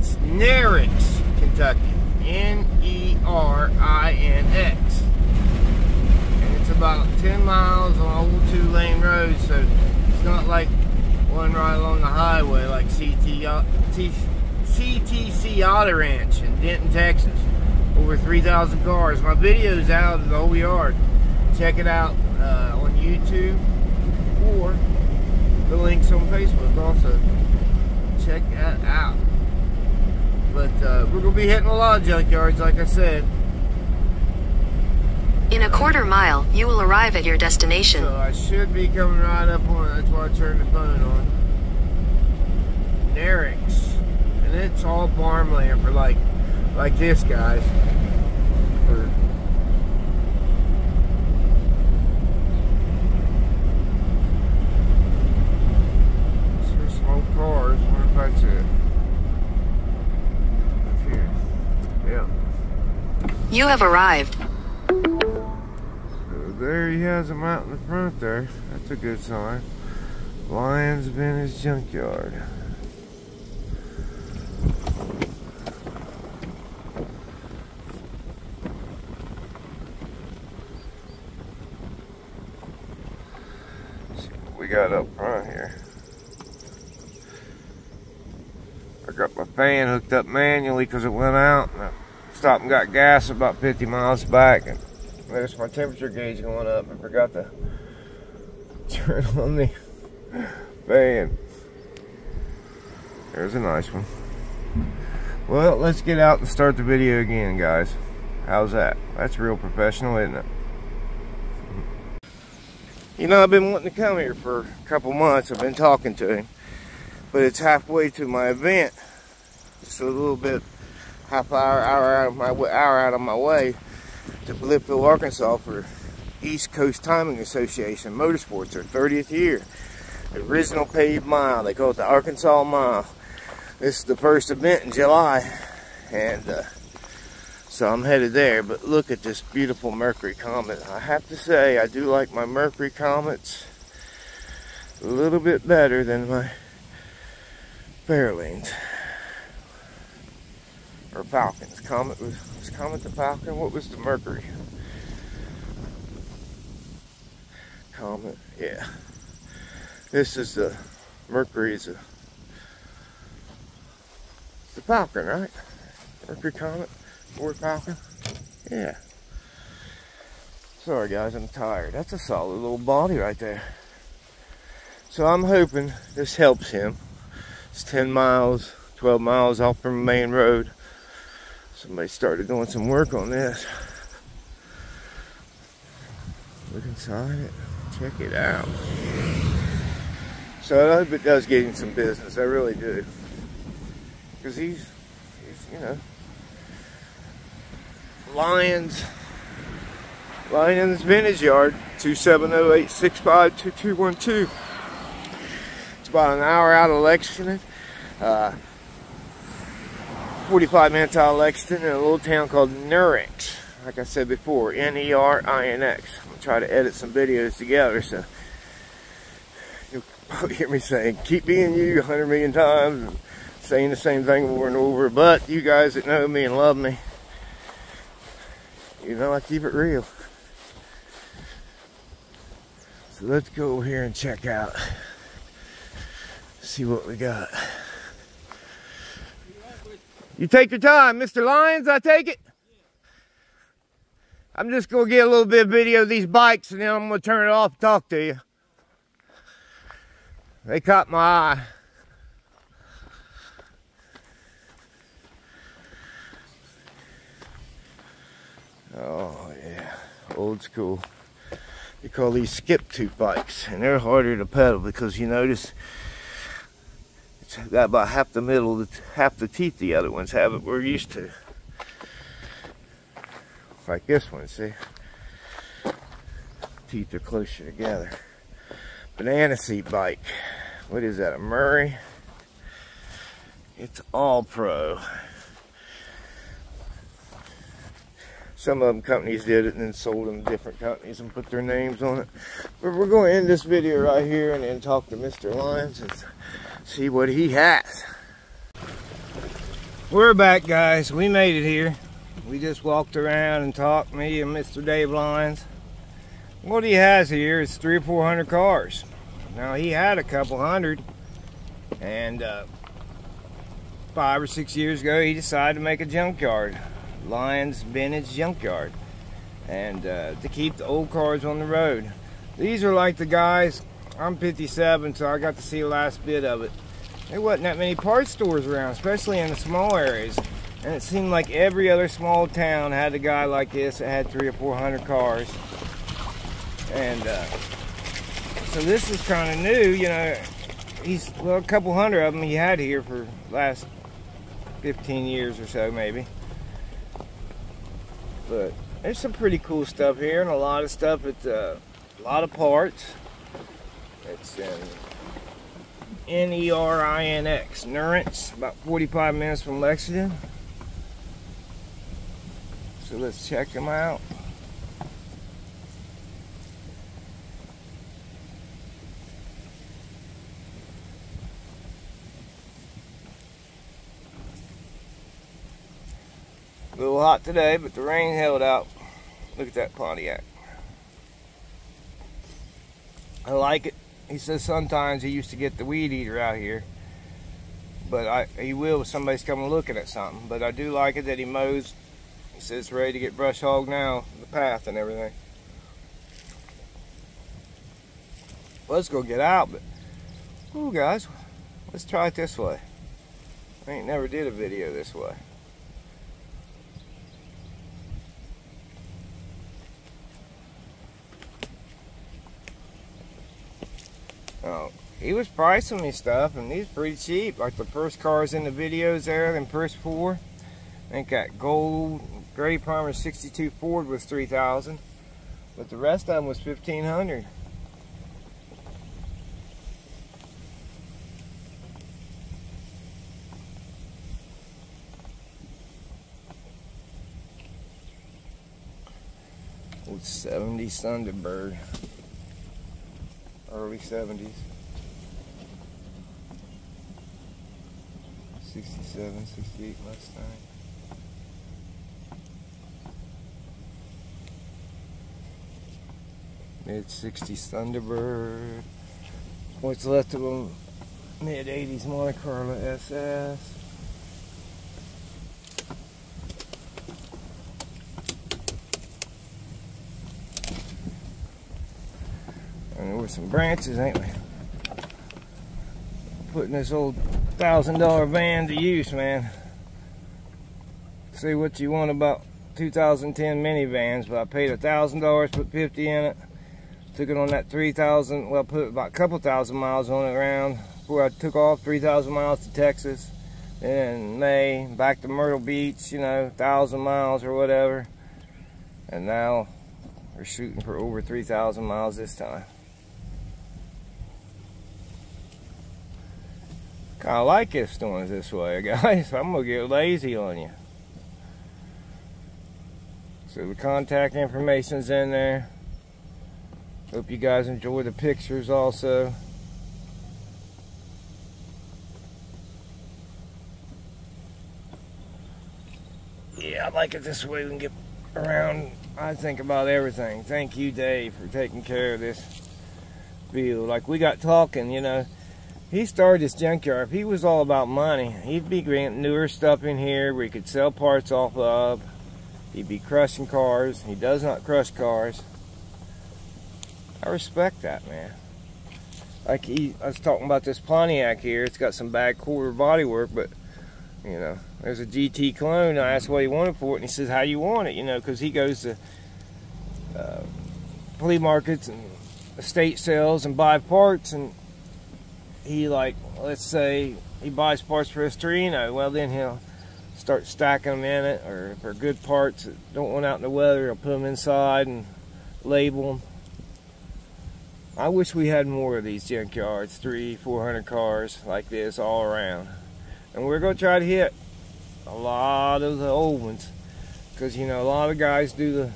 It's NERINX Kentucky. N-E-R-I-N-X. And it's about 10 miles on old 2-lane road, so it's not like one right along the highway like CTC Auto Ranch in Denton, Texas. Over 3,000 cars. My video's out of the whole yard. Check it out on YouTube, or the links on Facebook also. Check that out. But we're going to be hitting a lot of junkyards, like I said. In a quarter mile, you will arrive at your destination. So I should be coming right up on it. That's why I turned the phone on. NERINX. And it's all farmland for like this, guys. There's some old cars. I wonder if that's it. Up here. Yeah. You have arrived. So there he has them out in the front there. That's a good sign. LYONS Vintage Junkyard. We got up front here. I got my fan hooked up manually because it went out, and I stopped and got gas about 50 miles back, and there's my temperature gauge going up. I forgot to turn on the fan. There's a nice one. Well, let's get out and start the video again, guys. How's that? That's real professional, isn't it? You know, I've been wanting to come here for a couple months. I've been talking to him, but it's halfway to my event. Just a little bit, hour out of my way to Blytheville, Arkansas for East Coast Timing Association Motorsports, their 30th year. The original paved mile. They call it the Arkansas Mile. This is the first event in July, and so I'm headed there. But look at this beautiful Mercury Comet. I have to say, I do like my Mercury Comets a little bit better than my Fairlanes or Falcons. Was Comet the Falcon? What was the Mercury? Comet, yeah. This is the Mercury. Is the Falcon, right? Mercury Comet, Ford Falcon. Yeah. Sorry guys, I'm tired. That's a solid little body right there. So I'm hoping this helps him. It's 10 miles, 12 miles off from the main road. Somebody started doing some work on this. Look inside it. Check it out. So I hope it does get him some business. I really do. Because he's you know, LYONS Vintage Yard, 270-865-2212. It's about an hour out of Lexington, 45 minutes out of Lexington, in a little town called NERINX. Like I said before, N-E-R-I-N-X. I'm going to try to edit some videos together, so you'll probably hear me saying, keep being you 100 million times, and saying the same thing over and over. But you guys that know me and love me, you know I keep it real. So let's go over here and check out, see what we got. You take your time, Mr. LYONS, I take it? I'm just going to get a little bit of video of these bikes, and then I'm going to turn it off and talk to you. They caught my eye. Oh yeah, old school. You call these skip tooth bikes, and they're harder to pedal because you notice it's got about half the middle, half the teeth the other ones have it we're used to. Like this one, see? Teeth are closer together. Banana seat bike. What is that, a Murray? It's all pro. Some of them companies did it and then sold them to different companies and put their names on it. But we're going to end this video right here and then talk to Mr. LYONS and see what he has. We're back, guys. We made it here. We just walked around and talked, me and Mr. Dave Lyons. What he has here is 300 or 400 cars. Now, he had a couple hundred, and 5 or 6 years ago, he decided to make a junkyard, LYONS Vintage Junkyard, and to keep the old cars on the road. These are like the guys. I'm 57, so I got to see the last bit of it. There wasn't that many parts stores around, especially in the small areas. And it seemed like every other small town had a guy like this that had 300 or 400 cars. And so this is kind of new, you know. Well, a couple hundred of them he had here for the last 15 years or so, maybe. But there's some pretty cool stuff here, and a lot of stuff. It's a lot of parts. It's in NERINX, NERINX, about 45 minutes from Lexington. So let's check them out. A little hot today, but the rain held out. Look at that Pontiac. I like it. He says sometimes he used to get the weed eater out here, but he will if somebody's coming looking at something. But I do like it that he mows. He says it's ready to get brush hogged now, the path and everything. Well, let's go get out, but ooh, guys, let's try it this way. I ain't never did a video this way. Oh, he was pricing me stuff, and these pretty cheap. Like the first cars in the videos there, them first 4. I think that gold gray primer 62 Ford was $3,000, but the rest of them was $1,500. Old 70s Thunderbird. Early 70s. 67, 68 Mustang. Mid-60s Thunderbird. What's left of them? Mid-80s Monte Carlo SS. And there were some branches, ain't we? Putting this old $1,000 van to use, man. Say what you want about 2010 minivans, but I paid $1,000, put 50 in it. Took it on that 3,000, well, put about a couple thousand miles on it around before I took off, 3,000 miles to Texas. Then in May, back to Myrtle Beach, you know, 1,000 miles or whatever. And now we're shooting for over 3,000 miles this time. Kind of like this doing it this way, guys. I'm gonna get lazy on you. So the contact information's in there. Hope you guys enjoy the pictures also. Yeah, I like it this way. We can get around, I think, about everything. Thank you, Dave, for taking care of this video. Like, we got talking, you know. He started this junkyard. If he was all about money, he'd be getting newer stuff in here where he could sell parts off of. He'd be crushing cars. He does not crush cars. I respect that, man. Like I was talking about this Pontiac here. It's got some bad quarter body work, but you know, there's a GT clone. I asked what he wanted for it, and he says, "How you want it?" You know, because he goes to flea markets and estate sales and buy parts, and he, like, let's say he buys parts for his Torino. Well, then he'll start stacking them in it, or if they're good parts that don't want out in the weather, he'll put them inside and label them. I wish we had more of these junkyards, 300-400 cars like this all around. And we're going to try to hit a lot of the old ones, because, you know, a lot of guys do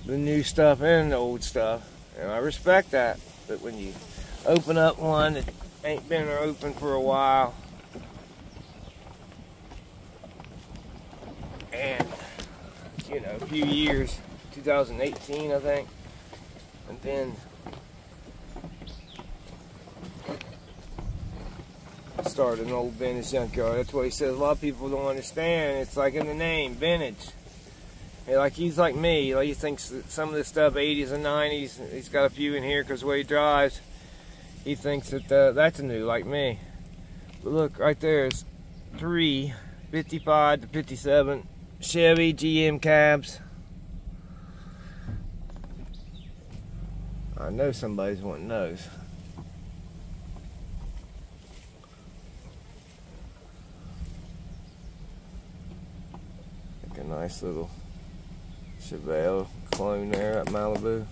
the new stuff and the old stuff, and I respect that. But when you open up one that ain't been open for a while, you know, a few years, 2018 I think, and then started an old vintage junkyard. That's what he says. A lot of people don't understand. It's like in the name, vintage. And like he's like me. Like he thinks that some of this stuff 80s and 90s. He's got a few in here because the way he drives, he thinks that that's new, like me. But look, right there's 3 55 to 57 Chevy GM cabs. I know somebody's wanting those. A nice little Chevelle clone there at Malibu.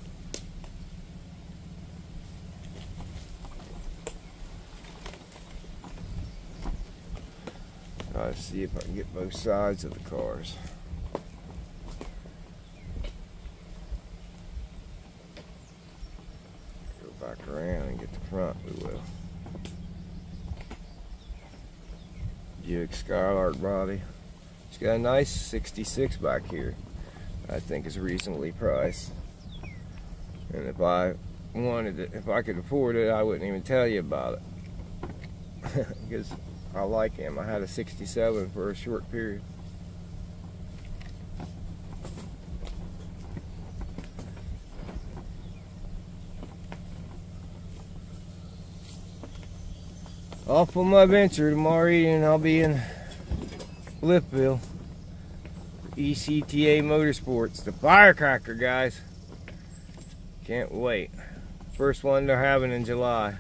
Try to see if I can get both sides of the cars. Go back around and get the front, we will. Buick Skylark body. It's got a nice 66 back here. I think is reasonably priced. And if I wanted it, if I could afford it, I wouldn't even tell you about it. Because I like him. I had a 67 for a short period. Off on my venture tomorrow evening. I'll be in Liftville, ECTA Motorsports, the firecracker, guys. Can't wait. First one they're having in July.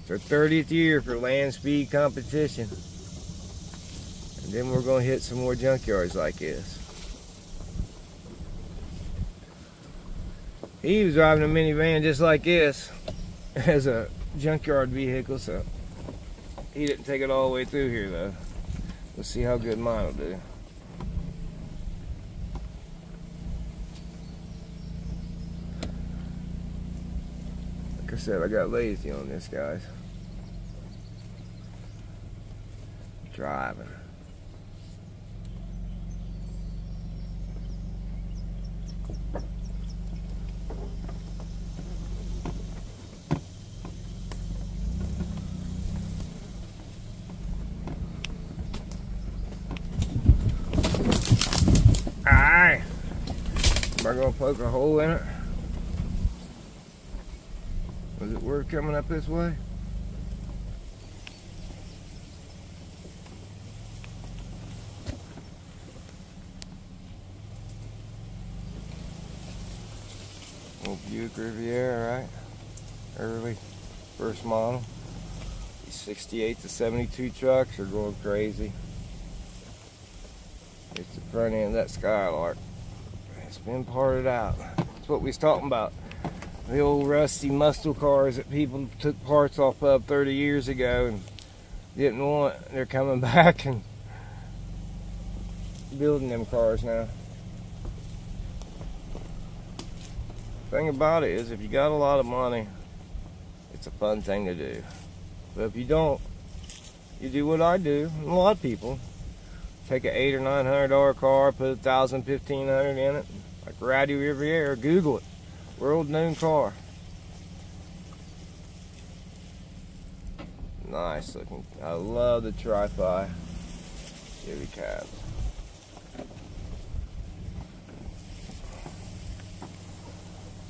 It's our 30th year for land speed competition. And then we're going to hit some more junkyards like this. He was driving a minivan just like this as a junkyard vehicle, so he didn't take it all the way through here though. Let's see how good mine will do. Like I said, I got lazy on this, guys. Driving. Alright. Am I gonna poke a hole in it? Was it worth coming up this way? Old Buick Riviera, right? Early, first model. These 68 to 72 trucks are going crazy. It's the front end of that Skylark. It's been parted out. That's what we was talking about. The old rusty muscle cars that people took parts off of 30 years ago and didn't want. They're coming back and building them cars now. Thing about it is, if you got a lot of money, it's a fun thing to do. But if you don't, you do what I do, and a lot of people. Take an $800 or $900 car, put $1,000, $1,500 in it, like Rowdy Riviera. Google it, world known car. Nice looking. I love the Tri-Fi Chevy cabs.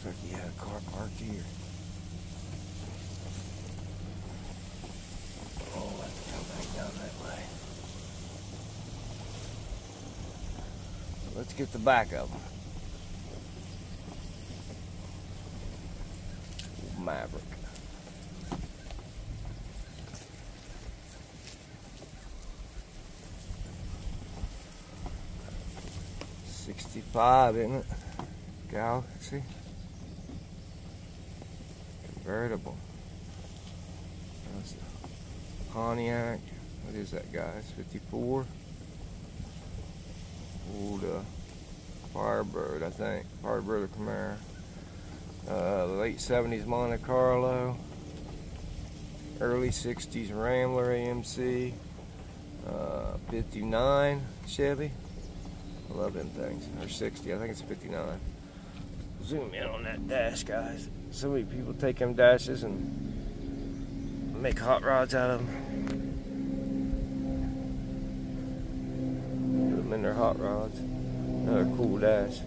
Looks like you had a car parked here. Oh, let's come back down that way. Let's get the back of them. Maverick. '65, isn't it? Galaxy. Convertible. That's a Pontiac. What is that, guys? 54. Old Firebird, I think. Firebird or Camaro. Late 70s Monte Carlo. Early 60s Rambler AMC. 59 Chevy. I love them things. Or 60, I think it's 59. Zoom in on that dash, guys. So many people take them dashes and make hot rods out of them. Put them in their hot rods. Another cool dash.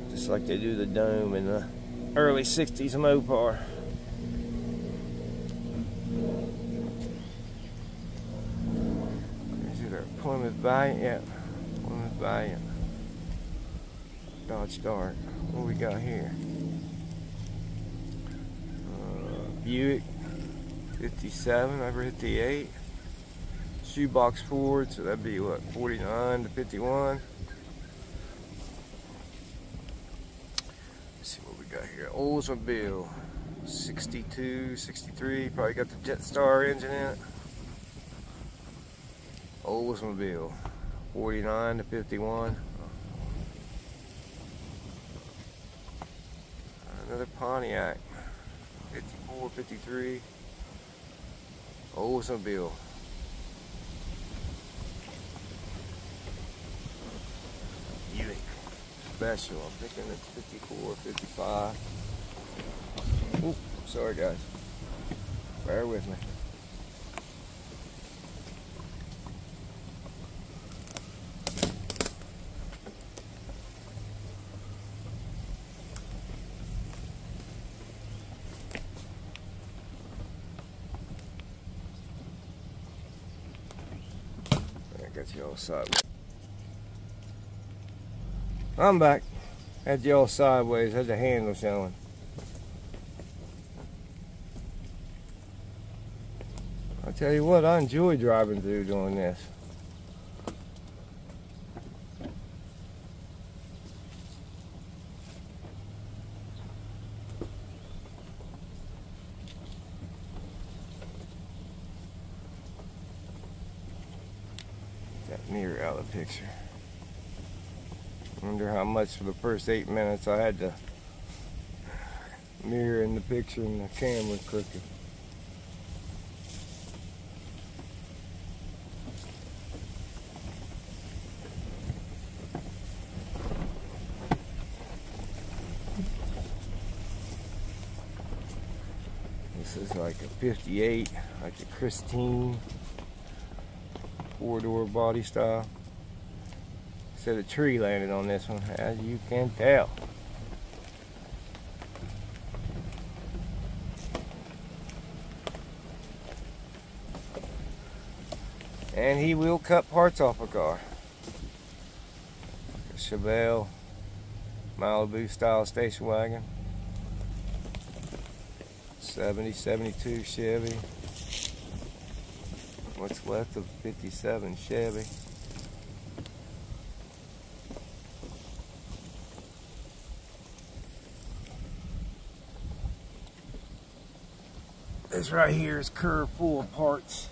Just like they do the Dome in the early 60s Mopar. Is it our Plymouth Valiant? Yeah, Plymouth Valiant. Dodge Dart. What do we got here? Buick 57, over 58. Shoebox Ford, so that'd be what, 49 to 51. Let's see what we got here. Oldsmobile 62, 63, probably got the Jetstar engine in it. Oldsmobile 49 to 51. Another Pontiac 54, 53. Oldsmobile. Buick Special. I'm thinking it's 54, 55. Oop, sorry guys. Bear with me. Got you all sideways. I'm back. Had you all sideways. Had the handle showing. I'll tell you what, I enjoy driving through doing this. That mirror out of the picture. Wonder how much for the first 8 minutes I had to mirror in the picture and the camera crooked. This is like a 58, like a Christine 4-door body style. Said a tree landed on this one, as you can tell. And he will cut parts off a car. A Chevelle Malibu style station wagon. 70, 72 Chevy. What's left of 57 Chevy. This right here is curve full of parts.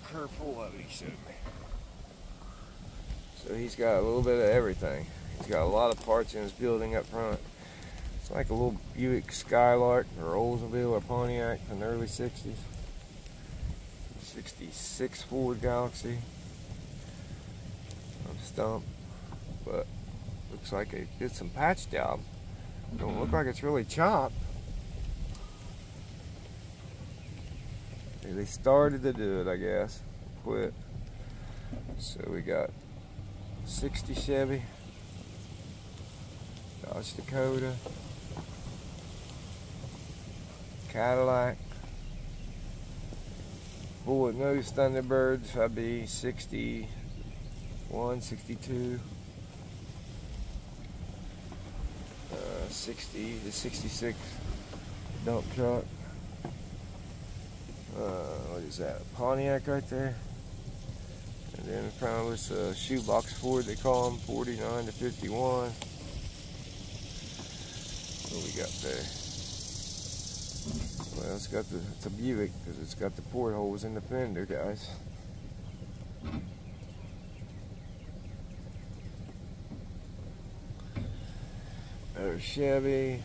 Curve full of it, he showed me. So he's got a little bit of everything. He's got a lot of parts in his building up front. It's like a little Buick Skylark or Oldsmobile or Pontiac from the early 60s. 66 Ford Galaxy. I'm stumped, but looks like they did some patch job. Don't look like it's really chopped. They started to do it, I guess. Quit. So we got 60 Chevy, Dodge Dakota, Cadillac, bullet nose Thunderbirds. That'd be 61, 62, 60 to 66 dump truck. What is that? A Pontiac right there. And then in front of us a shoebox Ford, they call them, 49 to 51. What we got there? Well, it's a Buick because it's got the portholes in the fender, guys. Another Chevy.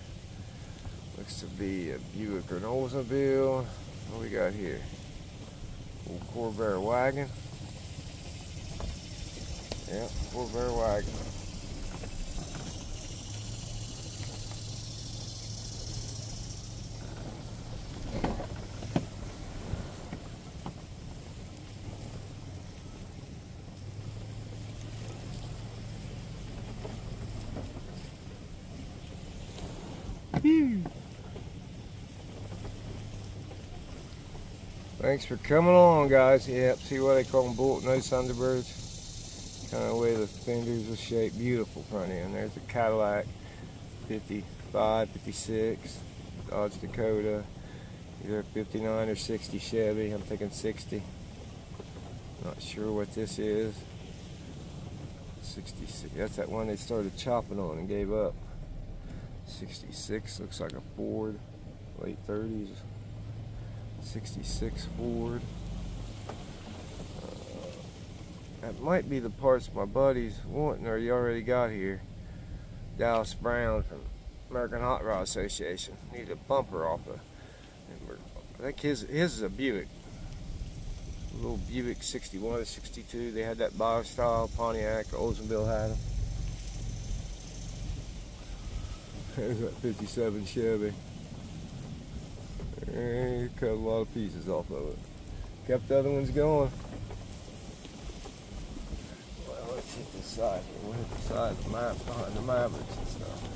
Looks to be a Buick or an Oldsmobile. What we got here? Old Corvair wagon. Yeah, four-bear wagon. Thanks for coming along, guys. Yep, see why they call them bullet-nosed Thunderbirds? Kind of the way the fenders are shaped. Beautiful front end. There's a Cadillac 55, 56, Dodge Dakota, either 59 or 60 Chevy. I'm thinking 60. Not sure what this is. 66. That's that one they started chopping on and gave up. 66 looks like a Ford, late 30s. 66 Ford. That might be the parts my buddy's wanting, or he already got here. Dallas Brown from American Hot Rod Association. Need a bumper off of. I think his is a Buick. A little Buick 61 or 62. They had that bio style Pontiac. Oldsmobile had them. There's that 57 Chevy. Cut a lot of pieces off of it. Kept the other ones going. Well, let's hit the side here. We'll hit the side of the map behind the Mavericks and stuff.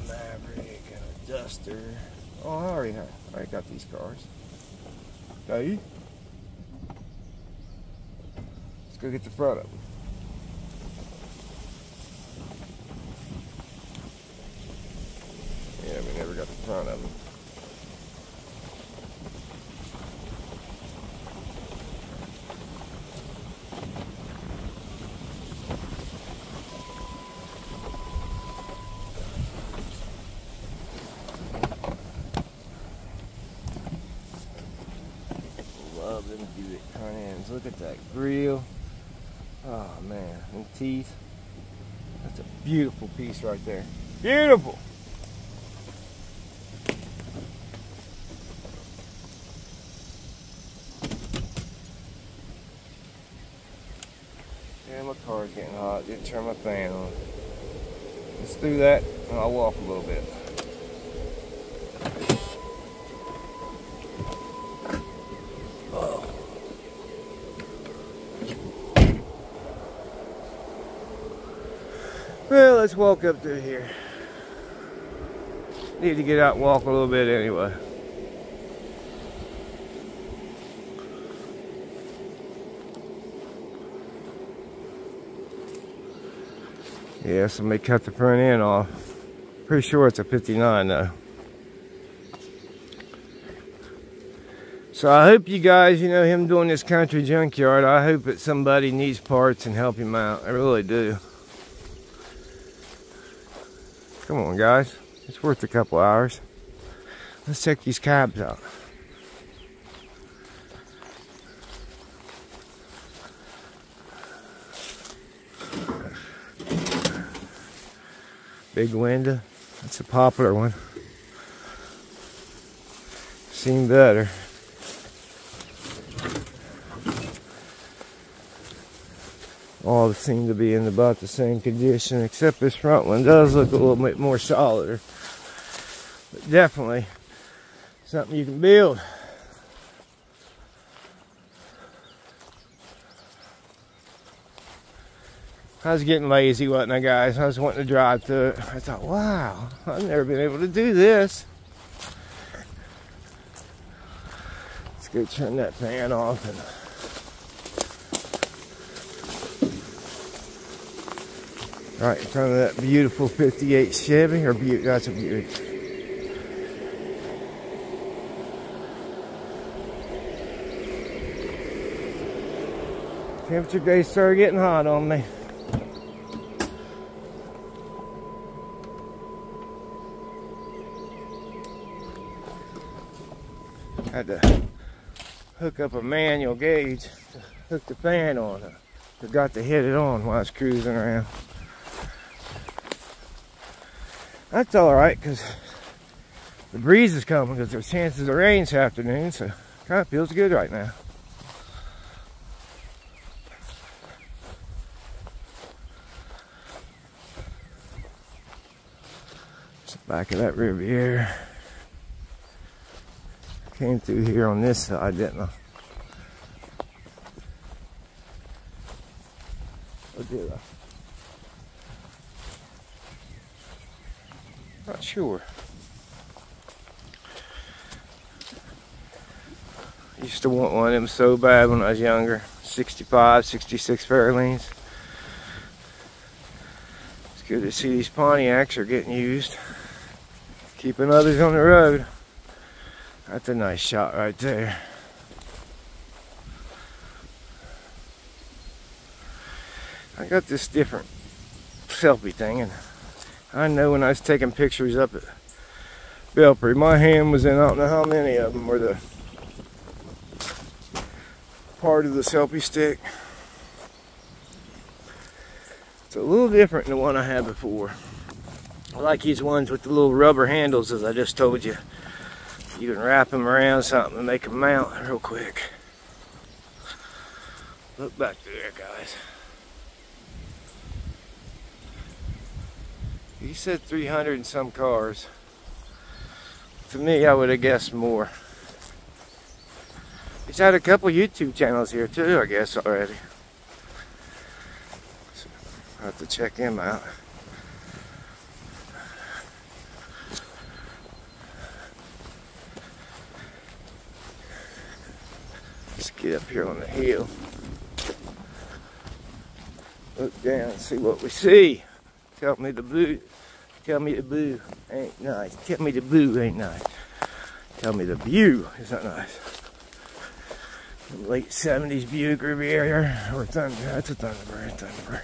Maverick and a Duster. Oh, I already got these cars. Hey, let's go get the front of them. Yeah, we never got the front of them. Love them Buick front ends. Look at that grill. Oh man, and teeth. That's a beautiful piece right there. Beautiful. Yeah, my car's getting hot. Didn't turn my fan on. Let's do that and I'll walk a little bit. Well, let's walk up through here. Need to get out and walk a little bit anyway. Yeah, somebody cut the front end off. Pretty sure it's a 59 though. So I hope you guys, you know, him doing this country junkyard, I hope that somebody needs parts and help him out. I really do. Come on, guys. It's worth a couple hours. Let's check these cabs out. Big window. That's a popular one. Seen better. All seem to be in about the same condition, except this front one does look a little bit more solid. But definitely something you can build. I was getting lazy, wasn't I, guys? I was wanting to drive through it. I thought, wow, I've never been able to do this. Let's go turn that fan off and right in front of that beautiful 58 Chevy, or Buick, that's a Buick. Temperature days started getting hot on me. Had to hook up a manual gauge to hook the fan on. Forgot to hit it on while I was cruising around. That's alright, because the breeze is coming, because there's chances of rain this afternoon, so kind of feels good right now. Back of that Riviera. Came through here on this side, didn't I? Or did I? Not sure. Used to want one of them so bad when I was younger. 65, 66 Fairlanes. It's good to see these Pontiacs are getting used. Keeping others on the road. That's a nice shot right there. I got this different selfie thing, and I know when I was taking pictures up at Belpre, my hand was in, I don't know how many of them were the part of the selfie stick. It's a little different than the one I had before. I like these ones with the little rubber handles, as I just told you. You can wrap them around something and make them mount real quick. Look back there, guys. He said 300 and some cars. To me, I would have guessed more. He's had a couple YouTube channels here too, I guess, already. So I'll have to check him out. Let's get up here on the hill. Look down and see what we see. Tell me the blue ain't nice. Tell me the blue ain't nice. Tell me the view is not nice. The late 70s Buick Riviera or Thunder. That's a Thunderbird. Thunderbird.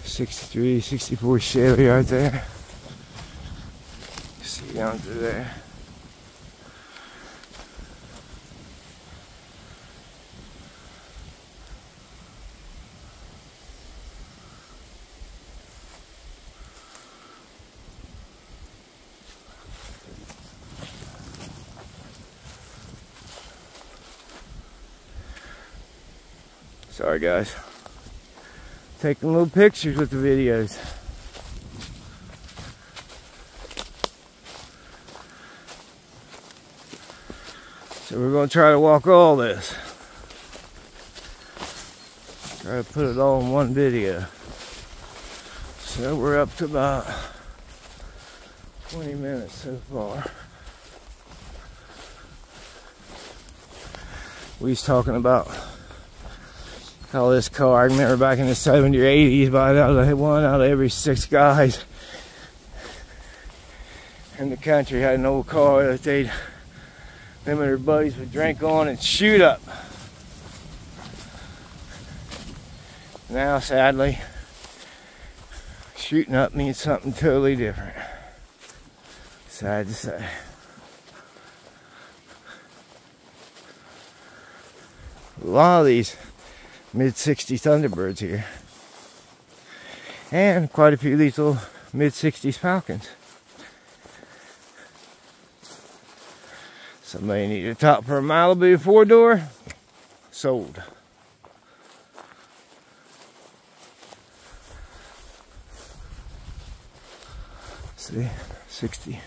'63, '64 Chevy right there. See down through there. Sorry guys. Taking little pictures with the videos. So we're going to try to walk all this. Try to put it all in one video. So we're up to about 20 minutes so far. We was talking about how this car, I remember back in the 70s or 80s, about one out of every 6 guys in the country had an old car that them and their buddies would drink on and shoot up. Now, sadly, shooting up means something totally different. Sad to say. A lot of these mid-60s Thunderbirds here. And quite a few of these little mid-60s Falcons. Somebody need a top for a Malibu 4-door. Sold. See, 60.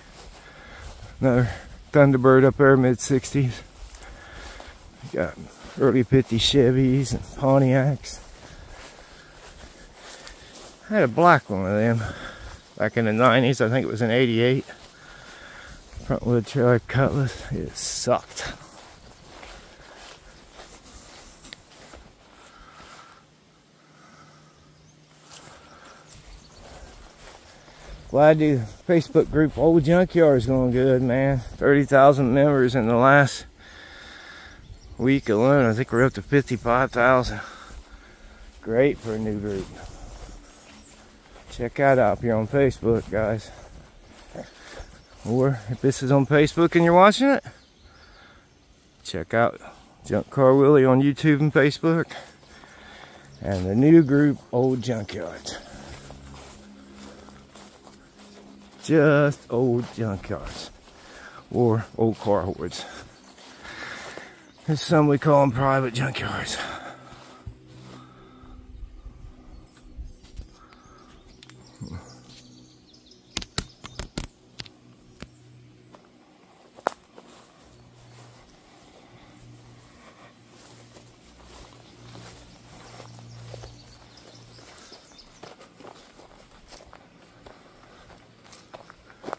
Another Thunderbird up there, mid-60s. Got early 50 Chevys and Pontiacs. I had a black one of them back in the 90s. I think it was an 88. Front wheel trailer Cutlass. It sucked. Glad the Facebook group Old Junkyard is going good, man. 30,000 members in the last week alone, I think we're up to 55,000. Great for a new group. Check that out if you're on Facebook, guys. Or if this is on Facebook and you're watching it, check out Junk Car Willie on YouTube and Facebook. And the new group, Old Junkyards. Just old junkyards. Or old car hoards. As some we call them, private junkyards.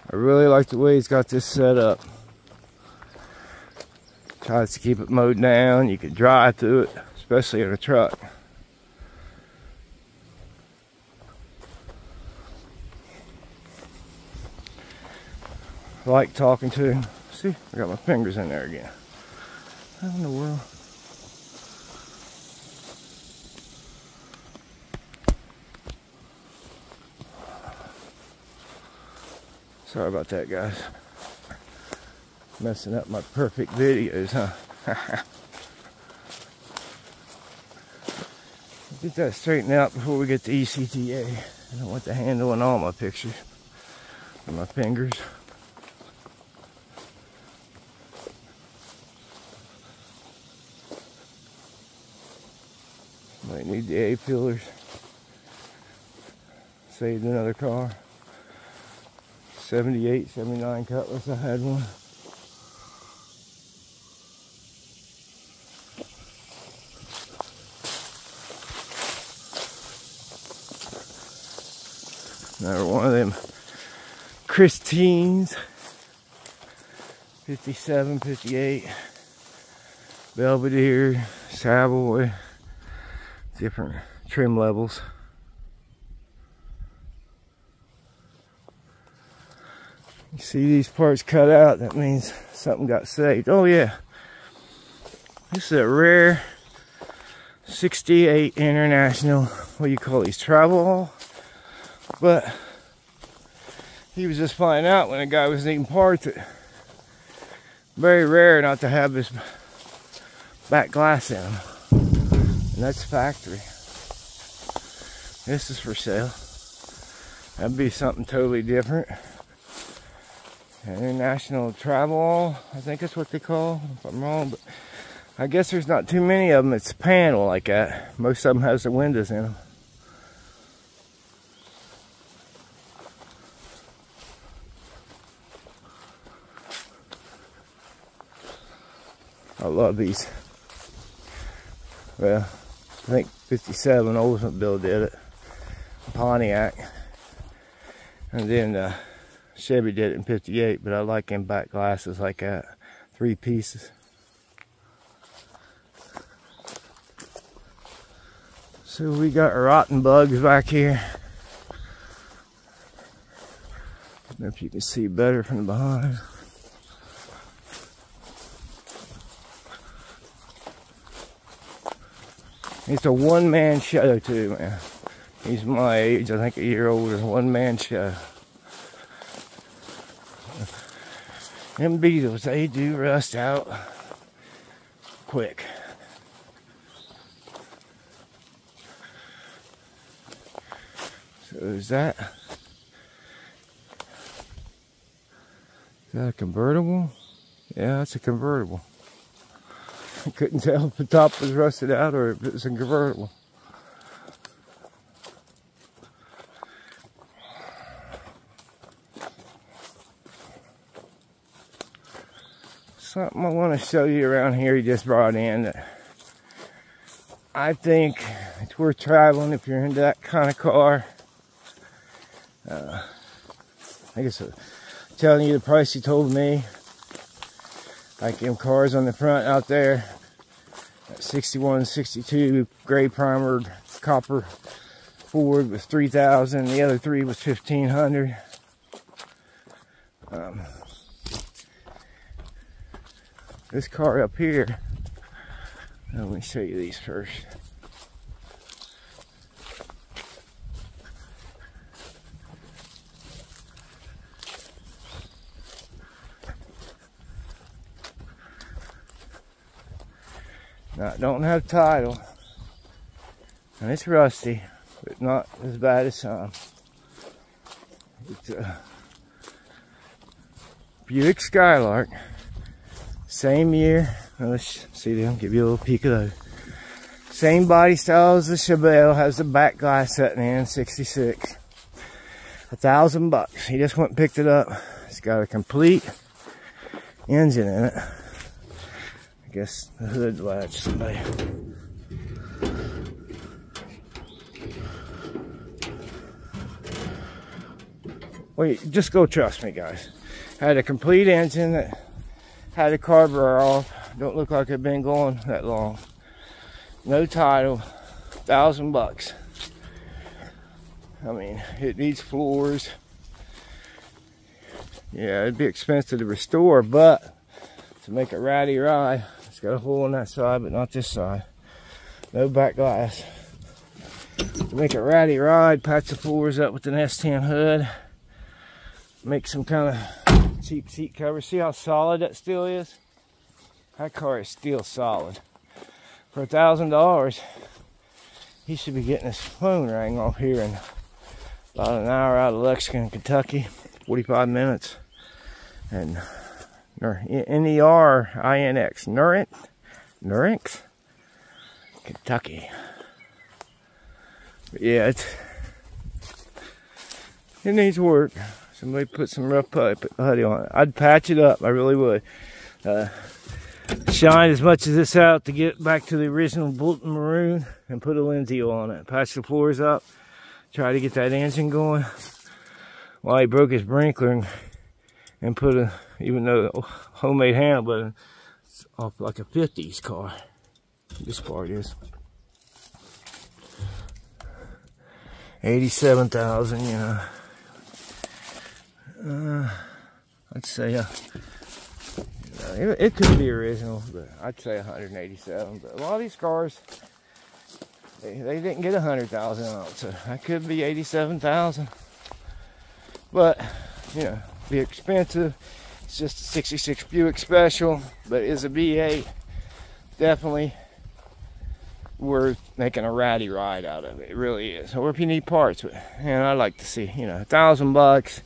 I really like the way he's got this set up. Tries to keep it mowed down. You can drive through it, especially in a truck. I like talking to him. See, I got my fingers in there again. How in the world? Sorry about that, guys. Messing up my perfect videos, huh? Get that straightened out before we get to ECTA. I don't want the handle in all my pictures. And my fingers. Might need the A-pillars. Saved another car. 78, 79 Cutlass, I had one. Another one of them Christines. 57, 58. Belvedere, Savoy. Different trim levels. You see these parts cut out, that means something got saved. Oh yeah, this is a rare 68 International, what do you call these, travel haul? But he was just finding out when a guy was needing parts that very rare not to have this back glass in them. And that's factory. This is for sale. That'd be something totally different. International travel, I think that's what they call, if I'm wrong, but I guess there's not too many of them. It's panel like that. Most of them has the windows in them. I love these. Well, I think 57 Oldsmobile did it. Pontiac. And then Chevy did it in 58, but I like them back glasses like that. 3 pieces. So we got rotten bugs back here. I don't know if you can see better from behind. It's a one-man show too, man. He's my age, I think a year older. One-man show. Them Beetles, they do rust out quick. So is that a convertible? Yeah, it's a convertible. I couldn't tell if the top was rusted out or if it was a convertible. Something I want to show you around here he just brought in that I think it's worth traveling if you're into that kind of car. I guess telling you the price he told me. Like them cars on the front out there. 61, 62 gray primered copper Ford was $3,000. The other 3 was $1,500. This car up here Let me show you these first. Now, I don't have title, and it's rusty, but not as bad as some. It's a Buick Skylark, same year. Now let's see them, give you a little peek of those. Same body style as the Chevelle, has the back glass setting in, 66. $1,000. He just went and picked it up. It's got a complete engine in it. I guess the hood latch somebody. Wait, just go trust me, guys. Had a complete engine that had a carburetor off. Don't look like it's been going that long. No title. $1,000. I mean, it needs floors. Yeah, it'd be expensive to restore, but to make a ratty ride, it's got a hole on that side, but not this side. No back glass. To make a ratty ride, patch the floors up with an S10 hood. Make some kind of cheap seat cover. See how solid that steel is? That car is still solid. For $1,000, he should be getting his phone rang off here in about an hour out of Lexington, Kentucky. 45 minutes. And NERINX. NERINX Kentucky. But yeah, it needs work. Somebody put some rough putty on it. I'd patch it up. I really would. Shine as much of this out to get back to the original Bulletin Maroon and put a Lindsay oil on it. Patch the floors up. Try to get that engine going. Well, he broke his sprinkler and put a, even though homemade handle, but it's off like a 50s car. This part is 87,000, you know. I'd say it could be original, but I'd say 187. But a lot of these cars, they didn't get 100,000 out, so that could be 87,000. But you know, be expensive. It's just a 66 Buick Special, but it is a B8. Definitely worth making a ratty ride out of it. It really is. Or if you need parts, but and I'd like to see, you know, $1,000.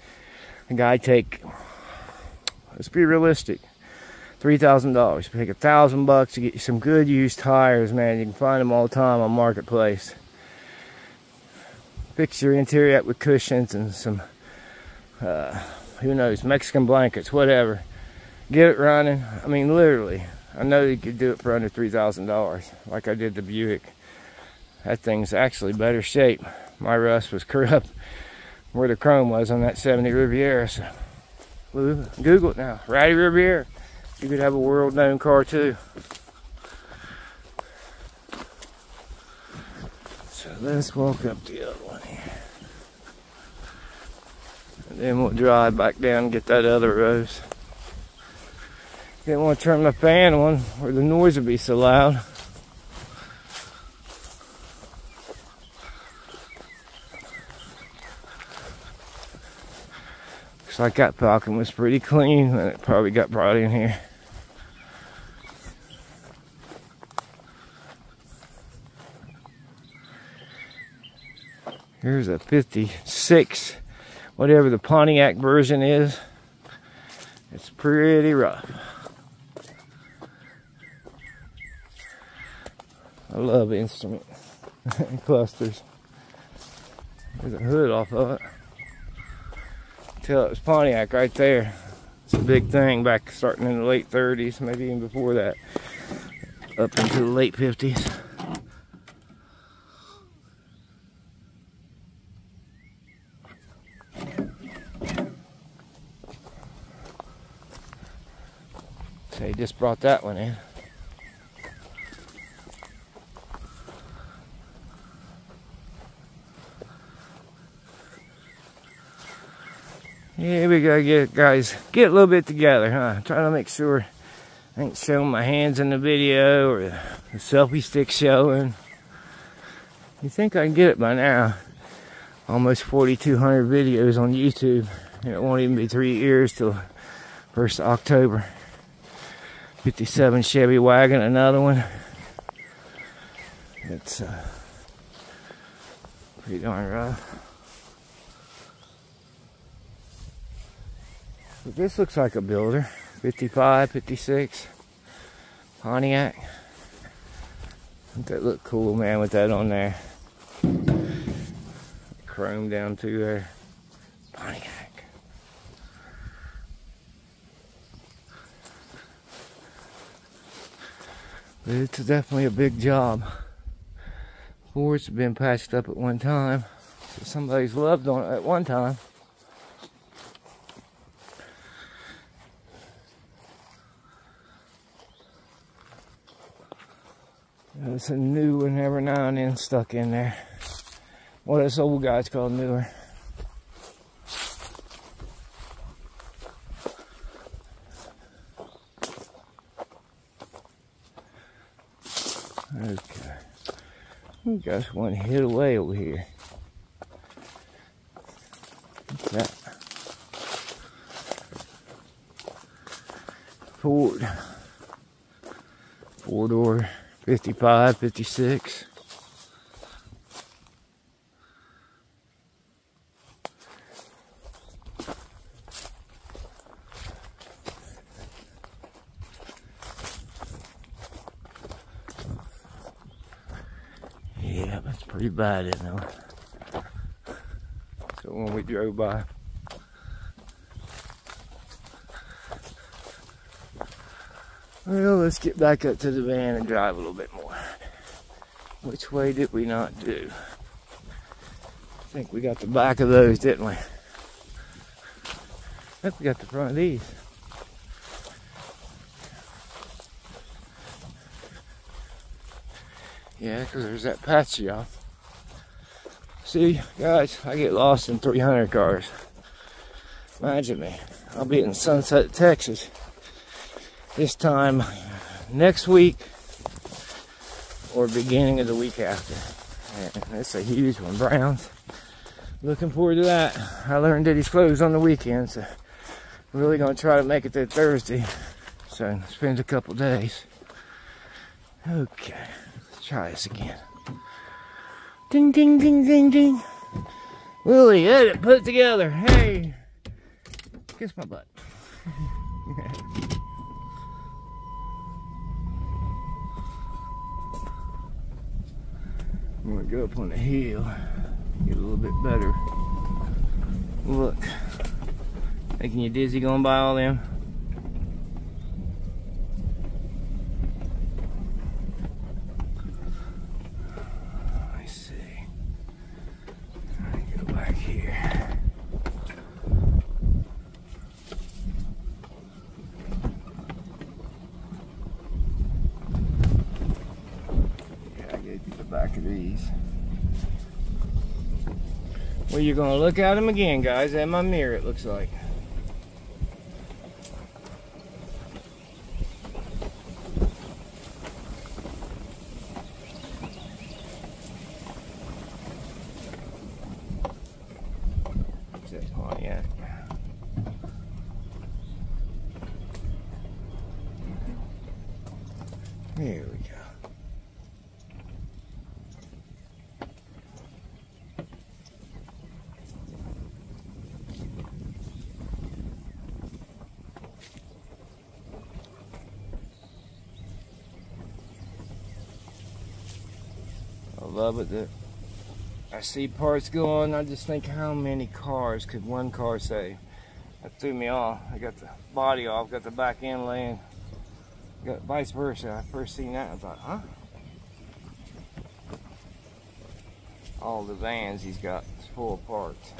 A guy take, let's be realistic, $3,000. Take $1,000 to get you some good used tires, man. You can find them all the time on Marketplace. Fix your interior up with cushions and some, who knows, Mexican blankets, whatever. Get it running. I mean, literally, I know you could do it for under $3,000, like I did the Buick. That thing's actually better shape. My rust was corrupt where the chrome was on that 70 Riviera. So Google it now. Ratty Riviera. You could have a world-known car too. So let's walk up the other one here. And then we'll drive back down and get that other rose. Didn't want to turn my fan on where the noise would be so loud. Looks like that Falcon was pretty clean and it probably got brought in here. Here's a 56, whatever the Pontiac version is. It's pretty rough. I love instrument clusters. There's a hood off of it. Tell it was Pontiac right there. It's a big thing back starting in the late 30s, maybe even before that, up into the late 50s. They just brought that one in. Yeah, we gotta get a little bit together, huh? Trying to make sure I ain't showing my hands in the video or The selfie stick showing. You think I can get it by now. Almost 4,200 videos on YouTube. And it won't even be 3 years till 1st of October. 57 Chevy wagon, another one. It's pretty darn rough. But this looks like a builder. 55, 56 Pontiac. Doesn't that look cool, man, with that on there? Chrome down through there. Pontiac. But it's definitely a big job. Fords have been patched up at one time. So somebody's loved on it at one time. There's a new one every now and then stuck in there. Well, this old guy's called newer. Okay. We got one hid away over here. What's that? Ford. 4-door. 55, 56. Yeah, that's pretty bad, isn't it? So when we drove by. Well, let's get back up to the van and drive a little bit more. Which way did we not do? I think we got the back of those, didn't we? I think we got the front of these. Yeah, because there's that patchy off. See, guys, I get lost in 300 cars. Imagine me. I'll be in Sunset, Texas. This time next week or beginning of the week after. And it's a huge one. Browns. Looking forward to that. I learned that he's closed on the weekend, so I'm really going to try to make it there Thursday. So spend a couple days. Okay, let's try this again. Ding, ding, ding, ding, ding. Willie, get it put together. Hey, kiss my butt. I'm gonna go up on the hill, get a little bit better look. Making you dizzy going by all them? Let's see. Let me go back here. Back of these. Well, you're gonna look at them again, guys. At my mirror, it looks like. What's that Pontiac? There we go. I love it that I see parts go on. I just think, how many cars could one car save? That threw me off. I got the body off, got the back end laying, got vice versa. I first seen that, I thought, huh? All the vans he's got is full of parts.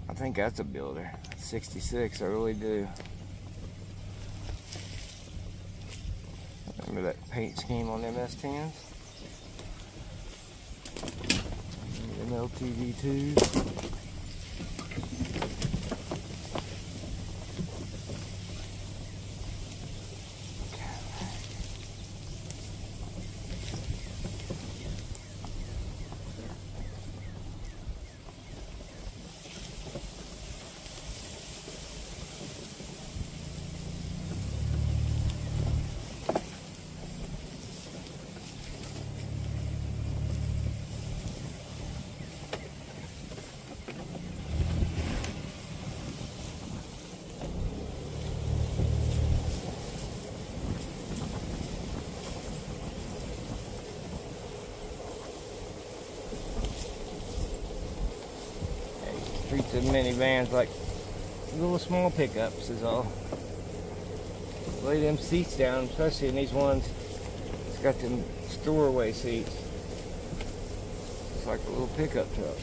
I think that's a builder. 66, I really do. Remember that paint scheme on them S10s? Them LTV2s. minivans like little small pickups is all. Lay them seats down, especially in these ones. It's got them storeway seats. It's like a little pickup truck.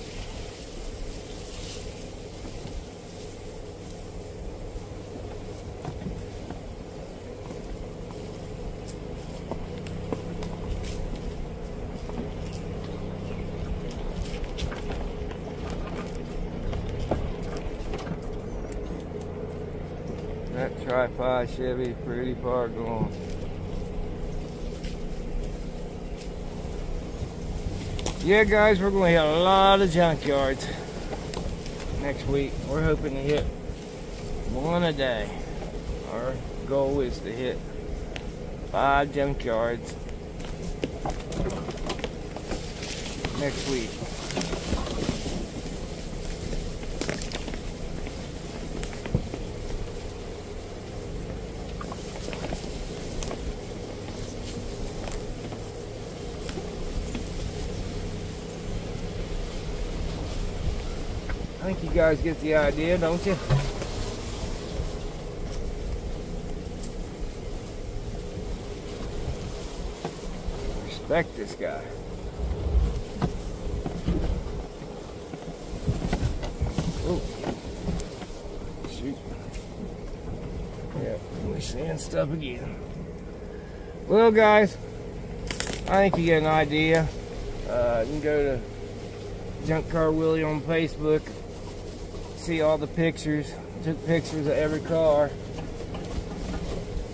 That tripod Chevy, pretty far gone. Yeah, guys, we're going to hit a lot of junkyards next week. We're hoping to hit one a day. Our goal is to hit 5 junkyards next week. I think you guys get the idea, don't you? Respect this guy. Oh, shoot. Yeah, we're seeing stuff again. Well, guys, I think you get an idea. You can go to Junk Car Willie on Facebook. See all the pictures. Took pictures of every car.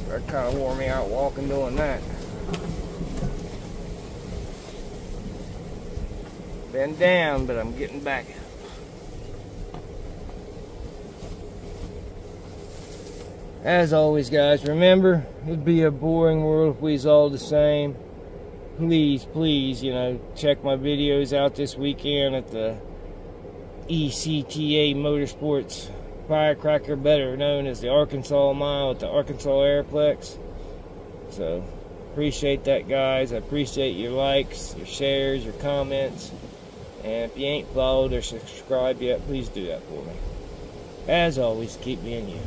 That kind of wore me out walking doing that. Been down, but I'm getting back. As always, guys, remember, it'd be a boring world if we was all the same. Please, please, you know, check my videos out this weekend at the ECTA Motorsports Firecracker, better known as the Arkansas Mile at the Arkansas Airplex. So, appreciate that, guys. I appreciate your likes, your shares, your comments. And if you ain't followed or subscribed yet, please do that for me. As always, keep being you.